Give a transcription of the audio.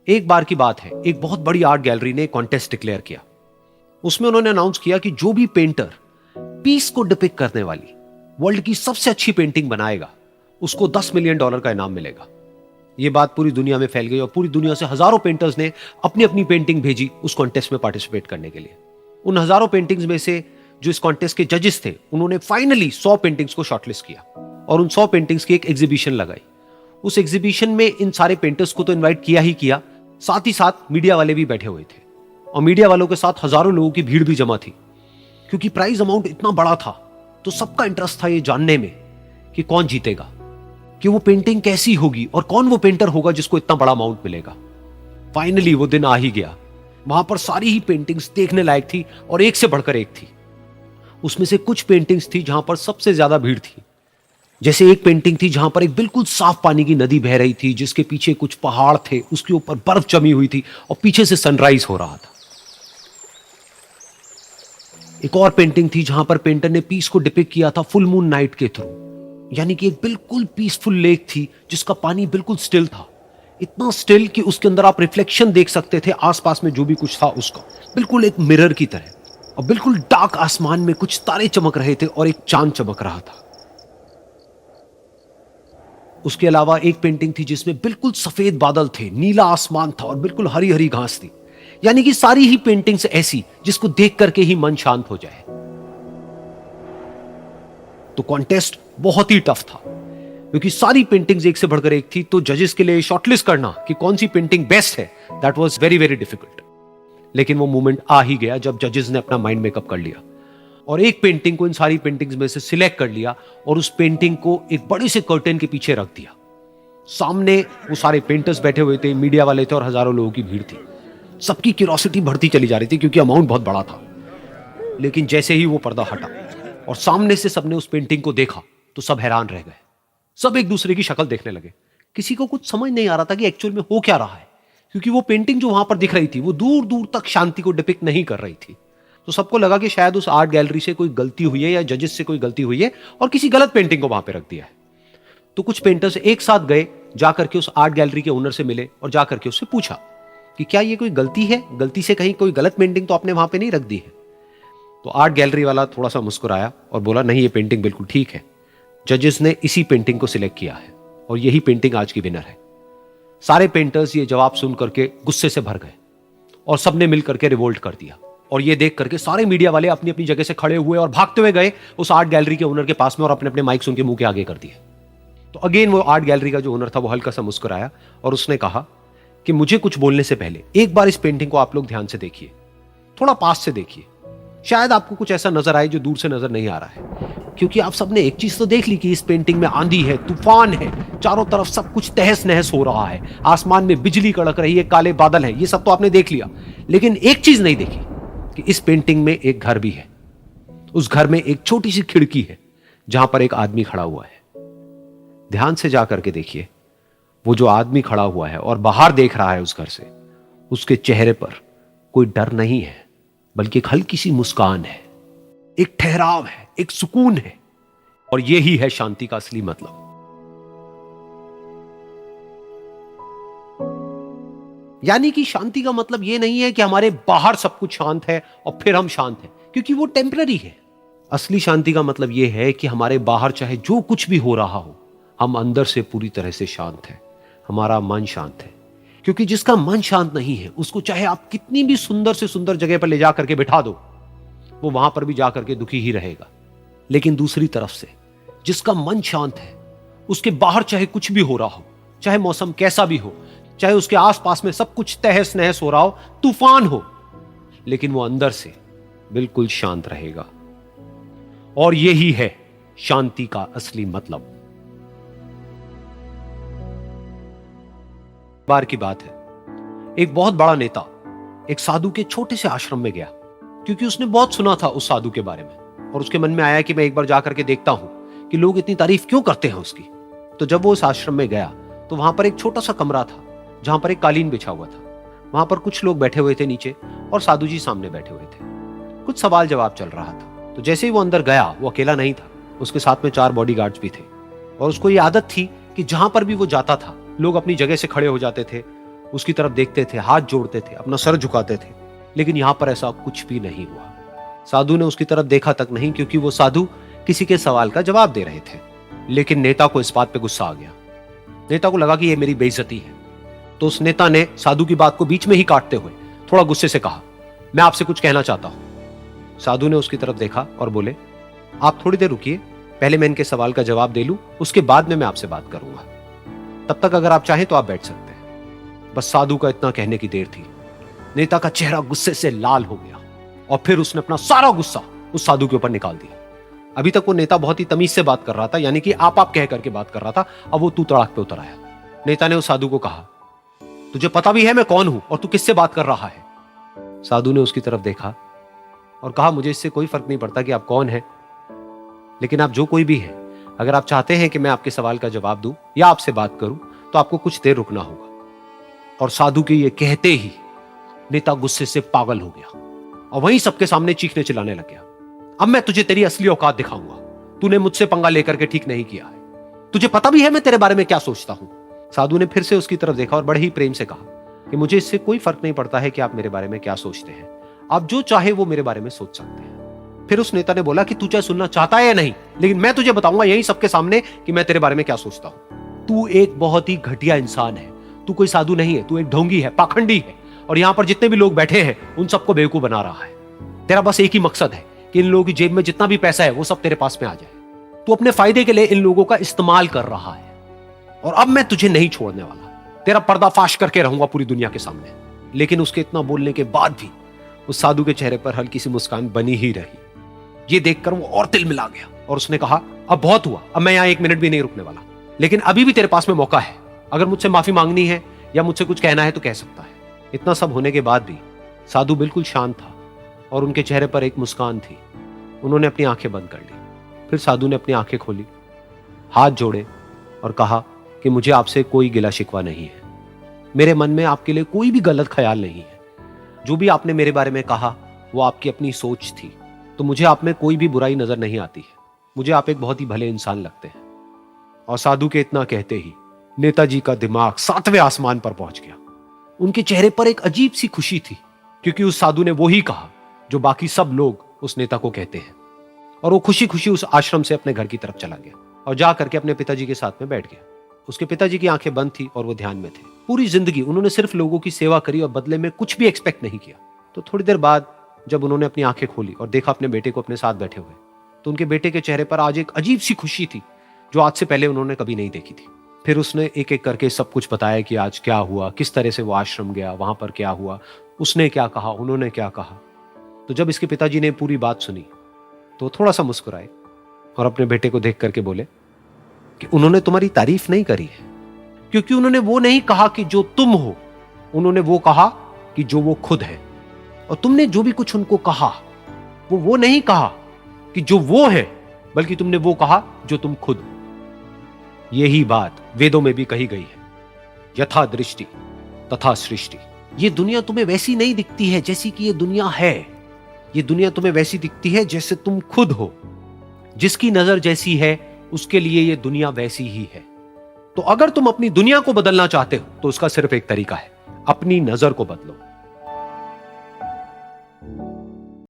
एक बार की बात है, एक बहुत बड़ी आर्ट गैलरी ने कॉन्टेस्ट डिक्लेयर किया। उसमें उन्होंने अनाउंस किया कि जो भी पेंटर पीस को डिपिक्ट करने वाली वर्ल्ड की सबसे अच्छी पेंटिंग बनाएगा उसको $10 मिलियन का इनाम मिलेगा। यह बात पूरी दुनिया में फैल गई और पूरी दुनिया से हजारों पेंटर्स ने अपनी अपनी पेंटिंग भेजी उस कॉन्टेस्ट में पार्टिसिपेट करने के लिए। उन हजारों पेंटिंग्स में से जो इस कॉन्टेस्ट के जजेस थे उन्होंने फाइनली 100 पेंटिंग्स को शॉर्टलिस्ट किया और उन 100 पेंटिंग्स की एक एग्जीबिशन लगाई। उस एग्जीबिशन में इन सारे पेंटर्स को तो इनवाइट किया ही किया, साथ ही साथ मीडिया वाले भी बैठे हुए थे और मीडिया वालों के साथ हजारों लोगों की भीड़ भी जमा थी। क्योंकि प्राइज अमाउंट इतना बड़ा था तो सबका इंटरेस्ट था ये जानने में कि कौन जीतेगा, कि वो पेंटिंग कैसी होगी और कौन वो पेंटर होगा जिसको इतना बड़ा अमाउंट मिलेगा। फाइनली वो दिन आ ही गया। वहां पर सारी ही पेंटिंग्स देखने लायक थी और एक से बढ़कर एक थी। उसमें से कुछ पेंटिंग्स थी जहां पर सबसे ज्यादा भीड़ थी। जैसे एक पेंटिंग थी जहां पर एक बिल्कुल साफ पानी की नदी बह रही थी, जिसके पीछे कुछ पहाड़ थे, उसके ऊपर बर्फ जमी हुई थी और पीछे से सनराइज हो रहा था। एक और पेंटिंग थी जहां पर पेंटर ने पीस को डिपिक्ट किया था फुल मून नाइट के थ्रू, यानी कि एक बिल्कुल पीसफुल लेक थी जिसका पानी बिल्कुल स्टिल था, इतना स्टिल कि उसके अंदर आप रिफ्लेक्शन देख सकते थे आसपास में जो भी कुछ था उसका, बिल्कुल एक मिरर की तरह। और बिल्कुल डार्क आसमान में कुछ तारे चमक रहे थे और एक चांद चमक रहा था। उसके अलावा एक पेंटिंग थी जिसमें बिल्कुल सफेद बादल थे, नीला आसमान था और बिल्कुल हरी हरी घास थी। यानी कि सारी ही पेंटिंग्स ऐसी जिसको देख करके ही मन शांत हो जाए। तो कॉन्टेस्ट बहुत ही टफ था क्योंकि सारी पेंटिंग्स एक से बढ़कर एक थी। तो जजेस के लिए शॉर्टलिस्ट करना कि कौन सी पेंटिंग बेस्ट है, that was very very difficult. लेकिन वो मोमेंट आ ही गया जब जजेस ने अपना माइंड मेकअप कर लिया और एक पेंटिंग को इन सारी पेंटिंग्स में से सिलेक्ट कर लिया और उस पेंटिंग को एक बड़े से कर्टेन के पीछे रख दिया। सामने वो सारे पेंटर्स बैठे हुए थे, मीडिया वाले थे और हजारों लोगों की भीड़ थी। सबकी क्यूरियोसिटी बढ़ती चली जा रही थी क्योंकि अमाउंट बहुत बड़ा था। लेकिन जैसे ही वो पर्दा हटा और सामने से सबने उस पेंटिंग को देखा तो सब हैरान रह गए। सब एक दूसरे की शक्ल देखने लगे। किसी को कुछ समझ नहीं आ रहा था कि एक्चुअल में हो क्या रहा है, क्योंकि वो पेंटिंग जो वहां पर दिख रही थी वो दूर दूर तक शांति को डिपिक्ट नहीं कर रही थी। तो सबको लगा कि शायद उस आर्ट गैलरी से कोई गलती हुई है या जजेस से कोई गलती हुई है और किसी गलत पेंटिंग को वहां पे रख दिया है। तो कुछ पेंटर्स एक साथ गए, जाकर के उस आर्ट गैलरी के ओनर से मिले और जाकर के उससे पूछा कि क्या ये कोई गलती है, गलती से कहीं कोई गलत पेंटिंग तो आपने वहां पे नहीं रख दी है। तो आर्ट गैलरी वाला थोड़ा सा मुस्कुराया और बोला नहीं, ये पेंटिंग बिल्कुल ठीक है, जजेस ने इसी पेंटिंग को सिलेक्ट किया है और यही पेंटिंग आज की विनर है। सारे पेंटर्स ये जवाब सुन करके गुस्से से भर गए और सबने मिल करके रिवोल्ट कर दिया। और ये देख करके सारे मीडिया वाले अपनी अपनी जगह से खड़े हुए और भागते हुए गए उस आर्ट गैलरी के ओनर के पास में और अपने अपने माइक्स उनके मुंह के आगे कर दिए। तो अगेन वो आर्ट गैलरी का जो ओनर था वो हल्का सा मुस्कुराया और उसने कहा कि मुझे कुछ बोलने से पहले एक बार इस पेंटिंग को आप लोग ध्यान से देखिए, थोड़ा पास से देखिए, शायद आपको कुछ ऐसा नजर आए जो दूर से नजर नहीं आ रहा है। क्योंकि आप सबने एक चीज तो देख ली कि इस पेंटिंग में आंधी है, तूफान है, चारों तरफ सब कुछ तहस नहस हो रहा है, आसमान में बिजली कड़क रही है, काले बादल हैं, ये सब तो आपने देख लिया। लेकिन एक चीज नहीं देखी कि इस पेंटिंग में एक घर भी है। उस घर में एक छोटी सी खिड़की है जहां पर एक आदमी खड़ा हुआ है। ध्यान से जाकर के देखिए, वो जो आदमी खड़ा हुआ है और बाहर देख रहा है उस घर से, उसके चेहरे पर कोई डर नहीं है बल्कि एक हल्की सी मुस्कान है, एक ठहराव है, एक सुकून है। और यही है शांति का असली मतलब। यानी कि शांति का मतलब यह नहीं है कि हमारे बाहर सब कुछ शांत है और फिर हम शांत हैं, क्योंकि वो टेम्पररी है। असली शांति का मतलब यह है कि हमारे बाहर चाहे जो कुछ भी हो रहा हो, हम अंदर से पूरी तरह से शांत हैं, हमारा मन शांत है। क्योंकि जिसका मन शांत नहीं है उसको चाहे आप कितनी भी सुंदर से सुंदर जगह पर ले जाकर के बिठा दो, वो वहां पर भी जाकर के दुखी ही रहेगा। लेकिन दूसरी तरफ से जिसका मन शांत है, उसके बाहर चाहे कुछ भी हो रहा हो, चाहे मौसम कैसा भी हो, चाहे उसके आसपास में सब कुछ तहस नहस हो रहा हो, तूफान हो, लेकिन वो अंदर से बिल्कुल शांत रहेगा। और यही है शांति का असली मतलब। बार की बात है, एक बहुत बड़ा नेता एक साधु के छोटे से आश्रम में गया, क्योंकि उसने बहुत सुना था उस साधु के बारे में और उसके मन में आया कि मैं एक बार जाकर के देखता हूं कि लोग इतनी तारीफ क्यों करते हैं उसकी। तो जब वो उस आश्रम में गया तो वहां पर एक छोटा सा कमरा था जहां पर एक कालीन बिछा हुआ था। वहां पर कुछ लोग बैठे हुए थे नीचे और साधु जी सामने बैठे हुए थे। कुछ सवाल जवाब चल रहा था। तो जैसे ही वो अंदर गया, वो अकेला नहीं था, उसके साथ में 4 बॉडीगार्ड्स भी थे और उसको ये आदत थी कि जहां पर भी वो जाता था लोग अपनी जगह से खड़े हो जाते थे उसकी तरफ देखते थे, हाथ जोड़ते थे, अपना सर झुकाते थे, लेकिन यहां पर ऐसा कुछ भी नहीं हुआ। साधु ने उसकी तरफ देखा तक नहीं, क्योंकि वो साधु किसी के सवाल का जवाब दे रहे थे। लेकिन नेता को इस बात पे गुस्सा आ गया। नेता को लगा कि ये मेरी बेइज्जती है, तो उस नेता ने साधु की बात को बीच में ही काटते हुए थोड़ा गुस्से से कहा, मैं आपसे कुछ कहना चाहता हूं। साधु ने उसकी तरफ देखा और बोले, आप थोड़ी देर रुकिए, पहले मैं इनके सवाल का जवाब दे लूं, उसके बाद में मैं आपसे बात करूंगा। तब तक अगर आप चाहें तो आप बैठ सकते हैं। बस साधु का इतना कहने की देर थी। नेता का चेहरा गुस्से से लाल हो गया और फिर उसने अपना सारा गुस्सा उस साधु के ऊपर निकाल दिया। अभी तक वो नेता बहुत ही तमीज से बात कर रहा था, यानी कि आप कह करके बात कर रहा था। अब वो तू तड़ाक पे उतर आया। नेता ने उस साधु को कहा, तुझे पता भी है मैं कौन हूं और तू किससे बात कर रहा है? साधु ने उसकी तरफ देखा और कहा, मुझे इससे कोई फर्क नहीं पड़ता कि आप कौन हैं, लेकिन आप जो कोई भी हैं, अगर आप चाहते हैं कि मैं आपके सवाल का जवाब दूं या आपसे बात करूं तो आपको कुछ देर रुकना होगा। और साधु के ये कहते ही नेता गुस्से से पागल हो गया और वहीं सबके सामने चीखने चिल्लाने लग गया, अब मैं तुझे तेरी असली औकात दिखाऊंगा। तूने मुझसे पंगा लेकर के ठीक नहीं किया है। तुझे पता भी है मैं तेरे बारे में क्या सोचता हूं। साधु ने फिर से उसकी तरफ देखा और बड़े ही प्रेम से कहा कि मुझे इससे कोई फर्क नहीं पड़ता है कि आप मेरे बारे में क्या सोचते हैं। आप जो चाहे वो मेरे बारे में सोच सकते हैं। फिर उस नेता ने बोला कि तू चाहे सुनना चाहता है या नहीं, लेकिन मैं तुझे बताऊंगा यही सबके सामने कि मैं तेरे बारे में क्या सोचता हूं। तू एक बहुत ही घटिया इंसान है। तू कोई साधु नहीं है, तू एक ढोंगी है, पाखंडी है, और यहां पर जितने भी लोग बैठे हैं उन सबको बेवकूफ बना रहा है। तेरा बस एक ही मकसद है कि इन लोगों की जेब में जितना भी पैसा है वो सब तेरे पास में आ जाए। तू अपने फायदे के लिए इन लोगों का इस्तेमाल कर रहा है और अब मैं तुझे नहीं छोड़ने वाला। तेरा पर्दाफाश करके रहूंगा पूरी दुनिया के सामने। लेकिन उसके इतना बोलने के बाद भी उस साधु के चेहरे पर हल्की सी मुस्कान बनी ही रही। ये देखकर वो और तिल मिला गया और उसने कहा, अब बहुत हुआ, अब मैं यहां एक मिनट भी नहीं रुकने वाला। लेकिन अभी भी तेरे पास में मौका है। अगर मुझसे माफी मांगनी है या मुझसे कुछ कहना है तो कह सकता है। इतना सब होने के बाद भी साधु बिल्कुल शांत था और उनके चेहरे पर एक मुस्कान थी। उन्होंने अपनी आंखें बंद कर ली। फिर साधु ने अपनी आंखें खोली, हाथ जोड़े और कहा कि मुझे आपसे कोई गिला शिकवा नहीं है। मेरे मन में आपके लिए कोई भी गलत ख्याल नहीं है। जो भी आपने मेरे बारे में कहा वो आपकी अपनी सोच थी, तो मुझे आप में कोई भी बुराई नजर नहीं आती है। मुझे आप एक बहुत ही भले इंसान लगते हैं। और साधु के इतना कहते ही नेताजी का दिमाग 7वें आसमान पर पहुंच गया। उनके चेहरे पर एक अजीब सी खुशी थी, क्योंकि उस साधु ने वो ही कहा जो बाकी सब लोग उस नेता को कहते हैं। और वो खुशी खुशी उस आश्रम से अपने घर की तरफ चला गया और जा करके अपने पिताजी के साथ में बैठ गया। उसके पिताजी की आंखें बंद थी और वो ध्यान में थे। पूरी जिंदगी उन्होंने सिर्फ लोगों की सेवा करी और बदले में कुछ भी एक्सपेक्ट नहीं किया। तो थोड़ी देर बाद जब उन्होंने अपनी आंखें खोली और देखा अपने बेटे को अपने साथ बैठे हुए, तो उनके बेटे के चेहरे पर आज एक अजीब सी खुशी थी जो आज से पहले उन्होंने कभी नहीं देखी थी। फिर उसने एक एक करके सब कुछ बताया कि आज क्या हुआ, किस तरह से वो आश्रम गया, वहां पर क्या हुआ, उसने क्या कहा, उन्होंने क्या कहा। तो जब इसके पिताजी ने पूरी बात सुनी तो थोड़ा सा मुस्कुराए और अपने बेटे को देख करके बोले कि उन्होंने तुम्हारी तारीफ नहीं करी है, क्योंकि उन्होंने वो नहीं कहा कि जो तुम हो, उन्होंने वो कहा कि जो वो खुद है। और तुमने जो भी कुछ उनको कहा वो नहीं कहा कि जो वो है, बल्कि तुमने वो कहा जो तुम खुद हो। यही बात वेदों में भी कही गई है, यथा दृष्टि तथा सृष्टि। ये दुनिया तुम्हें वैसी नहीं दिखती है जैसी कि ये दुनिया है। ये दुनिया तुम्हें वैसी दिखती है जैसे तुम खुद हो। जिसकी नजर जैसी है उसके लिए ये दुनिया वैसी ही है। तो अगर तुम अपनी दुनिया को बदलना चाहते हो तो उसका सिर्फ एक तरीका है, अपनी नजर को बदलो।